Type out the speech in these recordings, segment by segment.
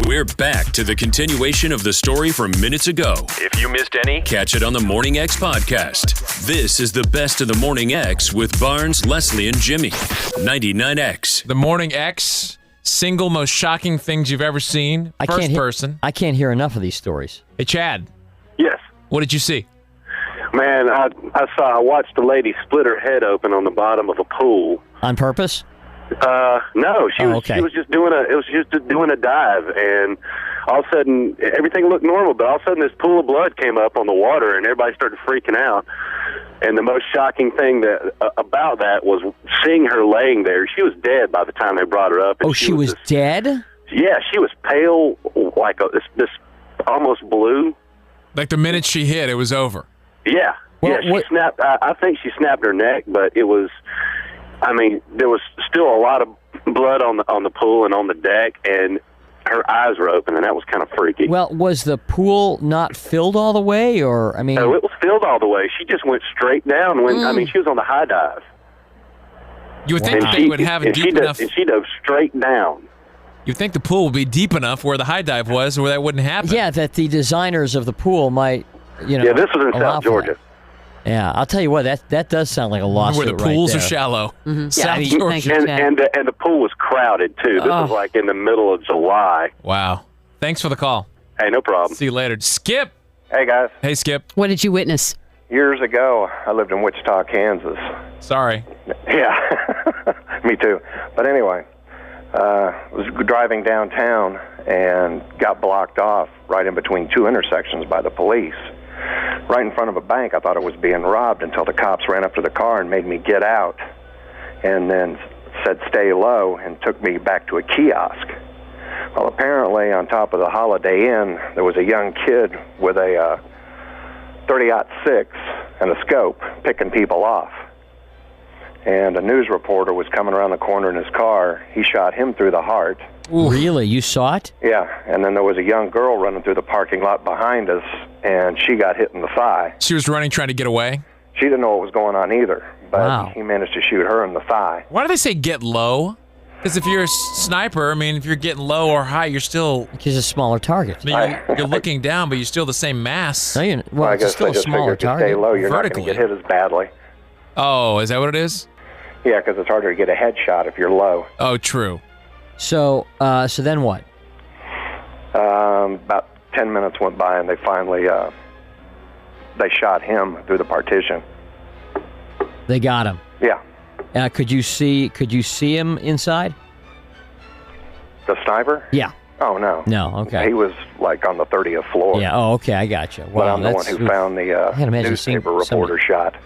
We're back to the continuation of the story from minutes ago. If you missed any, catch it on the Morning X podcast. This is the best of the Morning X with Barnes, Leslie, and Jimmy. 99X. The Morning X, single most shocking things you've ever seen. First person. I can't hear enough of these stories. Hey, Chad. Yes. What did you see? Man, I watched a lady split her head open on the bottom of a pool. On purpose? No, she was just doing a dive, and all of a sudden everything looked normal, but all of a sudden this pool of blood came up on the water, and everybody started freaking out. And the most shocking thing about that was seeing her laying there. She was dead by the time they brought her up. And she was dead? Yeah, she was pale, like this almost blue. Like the minute she hit, it was over. Yeah, she snapped. I think she snapped her neck, but it was. I mean, there was still a lot of blood on the pool and on the deck, and her eyes were open, and that was kind of freaky. Well, was the pool not filled all the way, or I mean? No, it was filled all the way. She just went straight down. I mean, she was on the high dive. You would think they would have it deep enough. And she dove straight down. You'd think the pool would be deep enough where the high dive was, where that wouldn't happen. Yeah, that the designers of the pool might, Yeah, this was in South Georgia. Yeah, I'll tell you what, that does sound like a lawsuit. Where the pools are shallow. Mm-hmm. South Georgia. And the pool was crowded, too. This was like in the middle of July. Wow. Thanks for the call. Hey, no problem. See you later. Skip. Hey, guys. Hey, Skip. What did you witness? Years ago, I lived in Wichita, Kansas. Sorry. Yeah, me too. But anyway, I was driving downtown and got blocked off right in between two intersections by the police. Right in front of a bank. I thought it was being robbed until the cops ran up to the car and made me get out, and then said stay low and took me back to a kiosk. Well, apparently on top of the Holiday Inn, there was a young kid with a .30-06 and a scope picking people off. And a news reporter was coming around the corner in his car. He shot him through the heart. Ooh. Really? You saw it? Yeah, and then there was a young girl running through the parking lot behind us, and she got hit in the thigh. She was running, trying to get away? She didn't know what was going on either, but wow. He managed to shoot her in the thigh. Why do they say get low? Because if you're a sniper, I mean, if you're getting low or high, you're still... Because it's a smaller target. I mean, you're looking down, but you're still the same mass. No, I guess still they just figured to stay low, you're not going to get hit as badly. Oh, is that what it is? Yeah, because it's harder to get a headshot if you're low. Oh, true. So then what? About 10 minutes went by, and they finally they shot him through the partition. They got him. Yeah. Could you see him inside? The sniper? Yeah. Oh, no. No, okay. He was, like, on the 30th floor. Yeah, oh, okay, I got you. Well, I'm the one who found the newspaper reporter shot.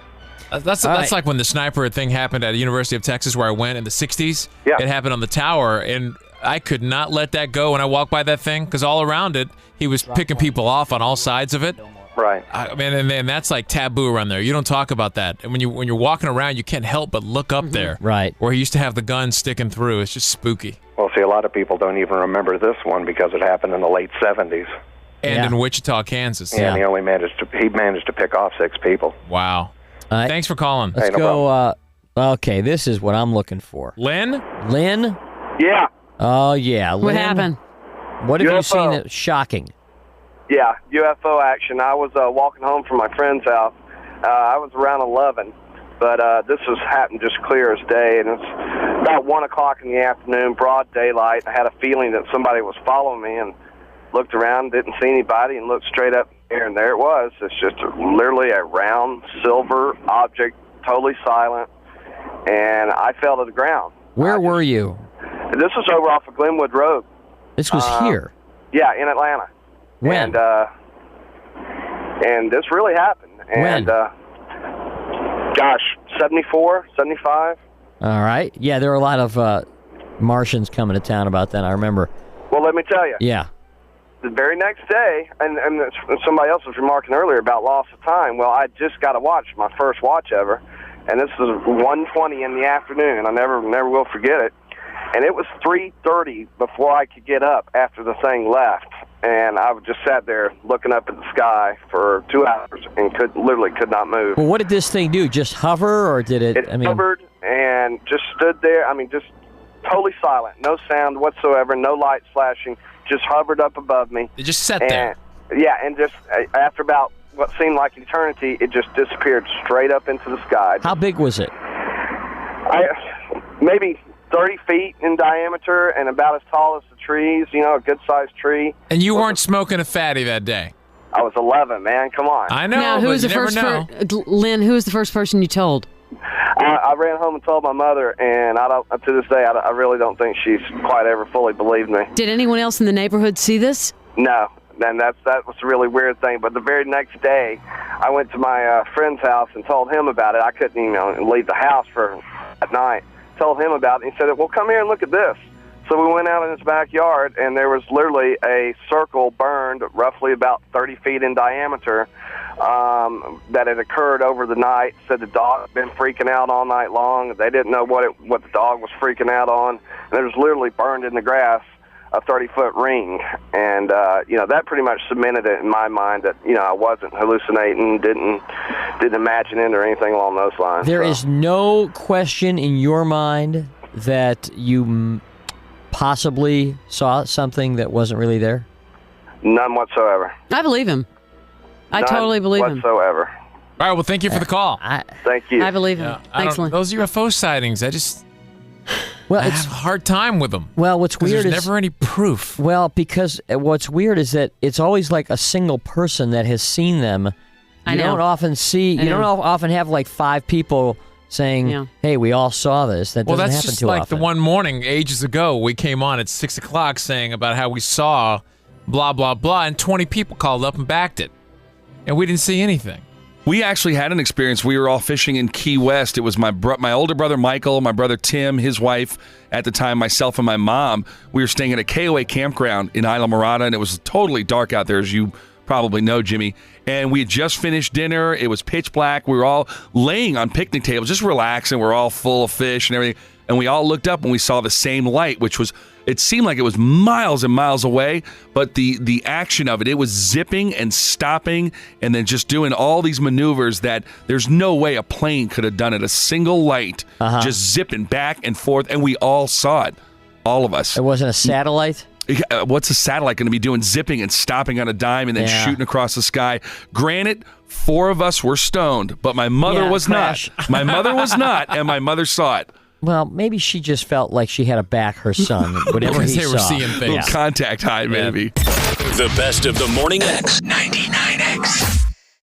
That's like when the sniper thing happened at the University of Texas where I went in the 60s. Yeah. It happened on the tower, and I could not let that go when I walked by that thing, because all around it, he was picking people off on all sides of it. Right. I mean, and that's like taboo around there. You don't talk about that. And when you're walking around, you can't help but look up there. Right. Where he used to have the gun sticking through. It's just spooky. Well, see, a lot of people don't even remember this one because it happened in the late 70s. And in Wichita, Kansas. Yeah, and he only managed to pick off 6 people. Wow. Thanks for calling. Let's go. Okay, this is what I'm looking for. Lynn? Lynn? Yeah. Oh, yeah. What happened? What have you seen that's shocking? Yeah, UFO action. I was walking home from my friend's house. I was around 11, but this was happened just clear as day, and it's about 1 o'clock in the afternoon, broad daylight. I had a feeling that somebody was following me, and looked around, didn't see anybody, and looked straight up there, and there it was. It's just literally a round silver object, totally silent, and I fell to the ground. Where were you? This was over off of Glenwood Road. This was here? Yeah, in Atlanta. When? And this really happened. And, when? 74, 75. All right. Yeah, there were a lot of Martians coming to town about that, I remember. Well, let me tell you. Yeah. The very next day, and somebody else was remarking earlier about loss of time. Well, I just got a watch, my first watch ever, and this was 1:20 in the afternoon. I never will forget it. And it was 3:30 before I could get up after the thing left. And I just sat there looking up at the sky for 2 hours and literally could not move. Well, what did this thing do? Just hover, or did it? It hovered and just stood there. I mean, just totally silent, no sound whatsoever, no lights flashing. just hovered up above me. It just sat there. Yeah, and just after about what seemed like eternity, it just disappeared straight up into the sky. How big was it? Maybe 30 feet in diameter and about as tall as the trees, a good-sized tree. And you weren't smoking a fatty that day? I was 11, man. Come on. I know, now, who was the first Lynn, who was the first person you told? I ran home and told my mother, and to this day, I really don't think she's quite ever fully believed me. Did anyone else in the neighborhood see this? No, and that was a really weird thing. But the very next day, I went to my friend's house and told him about it. I couldn't even leave the house at night. Told him about it, and he said, well, come here and look at this. So we went out in his backyard, and there was literally a circle burned roughly about 30 feet in diameter that had occurred over the night. Said the dog had been freaking out all night long. They didn't know what the dog was freaking out on. And it was literally burned in the grass, a 30-foot ring. And, that pretty much cemented it in my mind that, I wasn't hallucinating, didn't imagine it or anything along those lines. There is no question in your mind that you possibly saw something that wasn't really there? None whatsoever. I believe him. I totally believe him. Whatsoever. All right, well, thank you for the call. Thank you. I believe him. Thanks, Lynn. Those UFO sightings, I have a hard time with them. Well, what's weird there's is never any proof. Well, because what's weird is that it's always like a single person that has seen them. You don't often have like 5 people saying, hey, we all saw this. That doesn't happen too often. Well, that's just like the one morning ages ago we came on at 6 o'clock saying about how we saw blah, blah, blah, and 20 people called up and backed it. And we didn't see anything. We actually had an experience. We were all fishing in Key West. It was my older brother, Michael, my brother, Tim, his wife at the time, myself, and my mom. We were staying at a KOA campground in Isla Mirada, and it was totally dark out there, as you probably know, Jimmy. And we had just finished dinner. It was pitch black. We were all laying on picnic tables, just relaxing. We're all full of fish and everything. And we all looked up and we saw the same light, which was, it seemed like it was miles and miles away, but the action of it was zipping and stopping and then just doing all these maneuvers that there's no way a plane could have done it. A single light just zipping back and forth, and we all saw it, all of us. It wasn't a satellite? What's a satellite going to be doing, zipping and stopping on a dime and then shooting across the sky? Granted, 4 of us were stoned, but my mother was not. My mother was not, and my mother saw it. Well, maybe she just felt like she had to back her son, whatever he saw. Were seeing things. Contact high, maybe. The best of the Morning X. 99X.